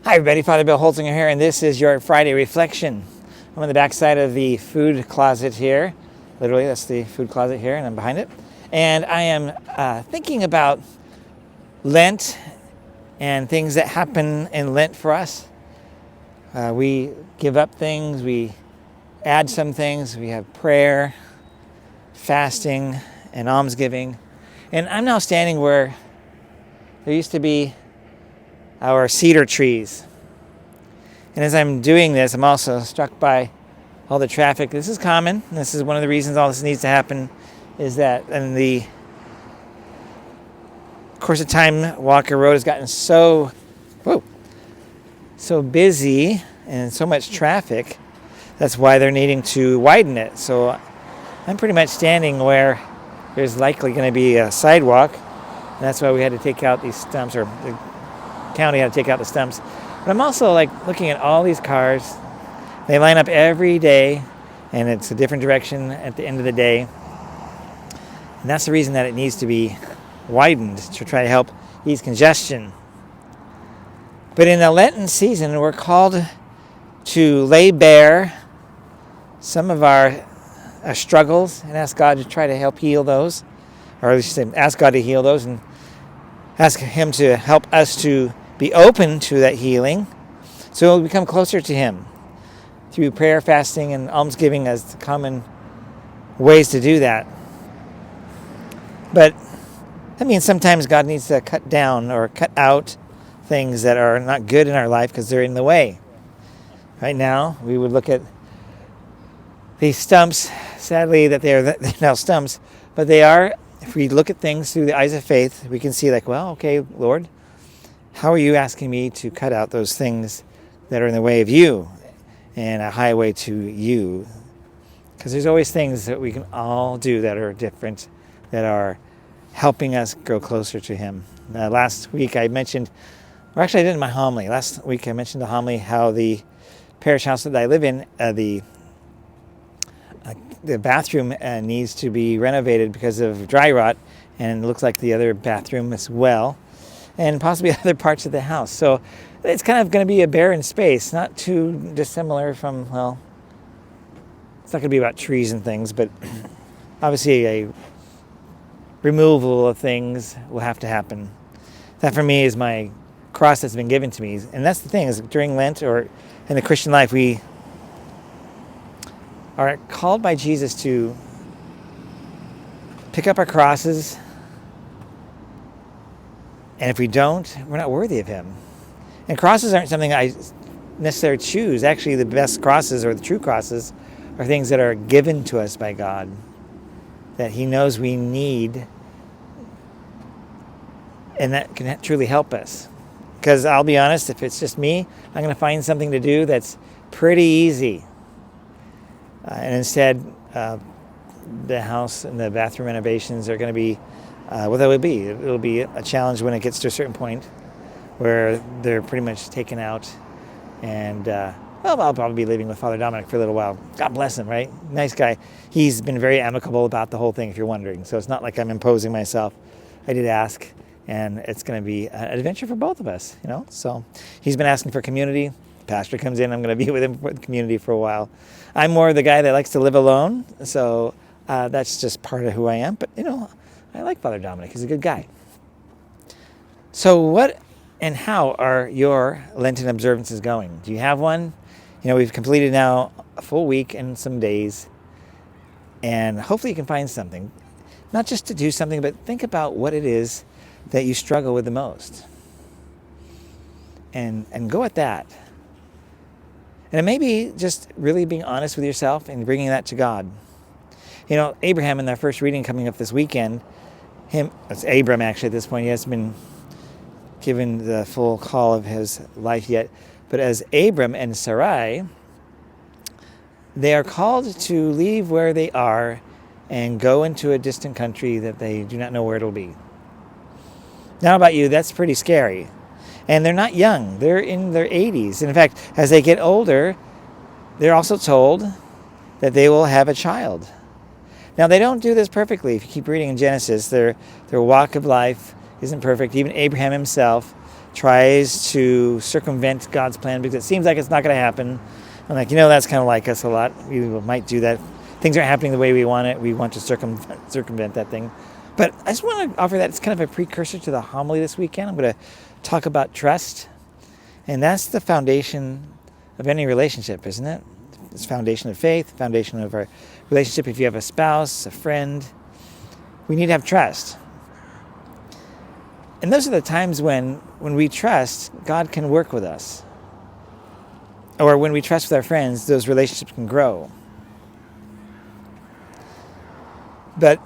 Hi everybody, Father Bill Holzinger here, and this is your Friday Reflection. I'm on the back side of the food closet here. Literally, that's the food closet here, and I'm behind it. And I am thinking about Lent and things that happen in Lent for us. We give up things, we add some things, we have prayer, fasting, and almsgiving. And I'm now standing where there used to be our cedar trees. And as I'm doing this, I'm also struck by all the traffic. This is common. This is one of the reasons all this needs to happen, is that in the course of time, Walker Road has gotten so busy and so much traffic. That's why they're needing to widen it. So I'm pretty much standing where there's likely going to be a sidewalk. And that's why we had to take out these stumps, or the county had to take out the stumps. But I'm also looking at all these cars. They line up every day, and it's a different direction at the end of the day. And that's the reason that it needs to be widened, to try to help ease congestion. But in the Lenten season, we're called to lay bare some of our struggles and ask God to try to help heal those, or at least ask God to heal those and ask Him to help us to be open to that healing so we'll become closer to Him through prayer, fasting, and almsgiving as the common ways to do that. But that means sometimes God needs to cut down or cut out things that are not good in our life because they're in the way. Right now, we would look at these stumps, sadly that they're now stumps, but they are, if we look at things through the eyes of faith, we can see okay, Lord, how are you asking me to cut out those things that are in the way of you and a highway to you? Because there's always things that we can all do that are different, that are helping us grow closer to Him. Last week I mentioned, or actually I did in my homily. Last week I mentioned the homily how the parish house that I live in, the bathroom needs to be renovated because of dry rot, and it looks like the other bathroom as well, and possibly other parts of the house. So it's kind of going to be a barren space, not too dissimilar from, it's not going to be about trees and things, but obviously a removal of things will have to happen. That for me is my cross that's been given to me. And that's the thing, is during Lent or in the Christian life, we are called by Jesus to pick up our crosses, and if we don't, we're not worthy of Him. And crosses aren't something I necessarily choose. Actually, the best crosses, or the true crosses, are things that are given to us by God, that He knows we need, and that can truly help us. Because I'll be honest, if it's just me, I'm going to find something to do that's pretty easy. And instead, the house and the bathroom renovations are going to be what they will be. It'll be a challenge when it gets to a certain point where they're pretty much taken out. And, I'll probably be living with Father Dominic for a little while. God bless him, right? Nice guy. He's been very amicable about the whole thing, if you're wondering. So it's not like I'm imposing myself. I did ask, and it's going to be an adventure for both of us, So he's been asking for community. Pastor comes in, I'm going to be with him for the community for a while. I'm more the guy that likes to live alone, so that's just part of who I am. But, I like Father Dominic. He's a good guy. So what and how are your Lenten observances going? Do you have one? We've completed now a full week and some days, and hopefully you can find something. Not just to do something, but think about what it is that you struggle with the most. And go at that. And it may be just really being honest with yourself and bringing that to God. Abraham, in our first reading coming up this weekend, it's Abram actually at this point. He hasn't been given the full call of his life yet. But as Abram and Sarai, they are called to leave where they are and go into a distant country that they do not know where it'll be. Now about you, that's pretty scary. And they're not young. They're in their 80s. And in fact, as they get older, they're also told that they will have a child. Now, they don't do this perfectly. If you keep reading in Genesis, their walk of life isn't perfect. Even Abraham himself tries to circumvent God's plan because it seems like it's not going to happen. I'm like, that's kind of like us a lot. We might do that. Things aren't happening the way we want it. We want to circumvent that thing. But I just want to offer that. It's kind of a precursor to the homily this weekend. I'm going to talk about trust. And that's the foundation of any relationship, isn't it? It's foundation of faith, foundation of our relationship. If you have a spouse, a friend, we need to have trust. And those are the times when we trust, God can work with us. Or when we trust with our friends, those relationships can grow. But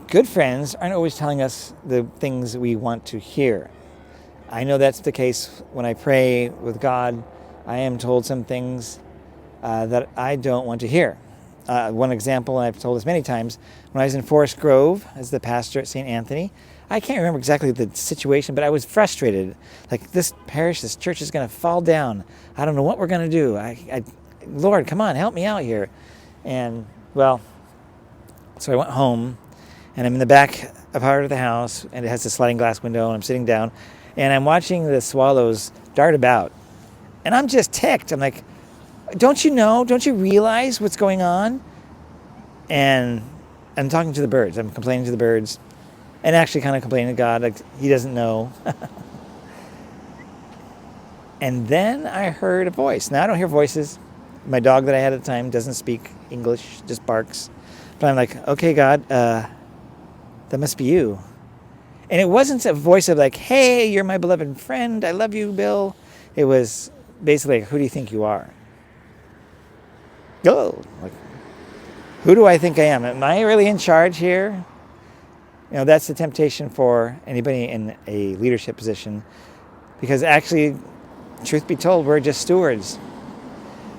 good friends aren't always telling us the things we want to hear. I know that's the case when I pray with God. I am told some things that I don't want to hear. One example, and I've told this many times, when I was in Forest Grove as the pastor at St. Anthony, I can't remember exactly the situation, but I was frustrated. Like, this parish, this church is going to fall down. I don't know what we're going to do. Lord, come on, help me out here. And, well, so I went home, and I'm in the back part of the house, and it has a sliding glass window, and I'm sitting down, and I'm watching the swallows dart about. And I'm just ticked. I'm like, don't you know? Don't you realize what's going on? And I'm talking to the birds. I'm complaining to the birds. And actually kind of complaining to God, like he doesn't know. And then I heard a voice. Now I don't hear voices. My dog that I had at the time doesn't speak English, just barks. But I'm like, okay, God, that must be you. And it wasn't a voice of like, hey, you're my beloved friend. I love you, Bill. It was basically like, who do you think you are? Oh, like, who do I think I am? Am I really in charge here? That's the temptation for anybody in a leadership position, because actually, truth be told, we're just stewards.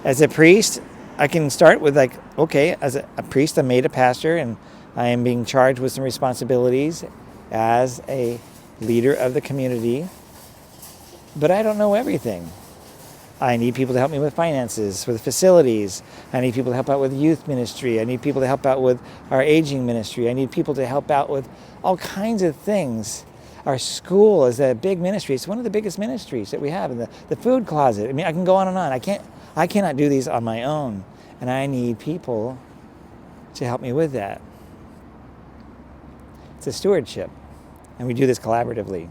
As a priest, I can start with like, okay, as a priest, I'm made a pastor, and I am being charged with some responsibilities as a leader of the community, but I don't know everything. I need people to help me with finances, with facilities. I need people to help out with youth ministry. I need people to help out with our aging ministry. I need people to help out with all kinds of things. Our school is a big ministry. It's one of the biggest ministries that we have. And the food closet. I mean, I can go on and on. I cannot do these on my own. And I need people to help me with that. It's a stewardship. And we do this collaboratively.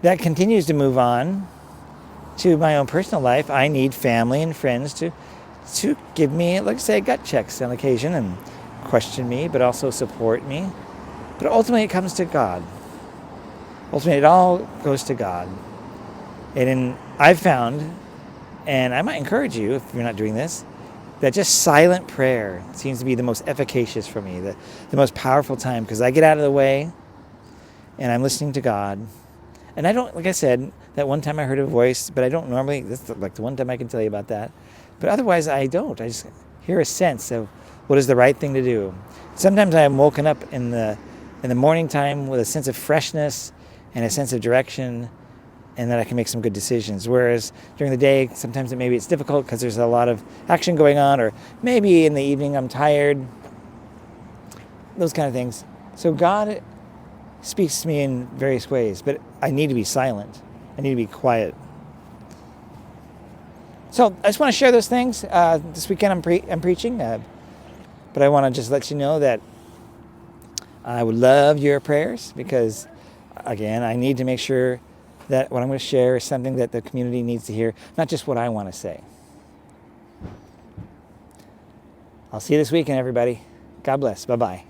That continues to move on to my own personal life. I need family and friends to give me, like say, gut checks on occasion and question me, but also support me. But ultimately it comes to God. Ultimately it all goes to God. And I've found, and I might encourage you if you're not doing this, that just silent prayer seems to be the most efficacious for me, the most powerful time, because I get out of the way and I'm listening to God. And I don't, like I said, that one time I heard a voice, but I don't normally, that's like the one time I can tell you about that. But otherwise I don't. I just hear a sense of what is the right thing to do. Sometimes I am woken up in the morning time with a sense of freshness and a sense of direction, and that I can make some good decisions. Whereas during the day, sometimes maybe it's difficult because there's a lot of action going on, or maybe in the evening I'm tired, those kind of things. So God speaks to me in various ways, but I need to be silent. I need to be quiet. So I just want to share those things. This weekend I'm preaching, but I want to just let you know that I would love your prayers, because, again, I need to make sure that what I'm going to share is something that the community needs to hear, not just what I want to say. I'll see you this weekend, everybody. God bless. Bye-bye.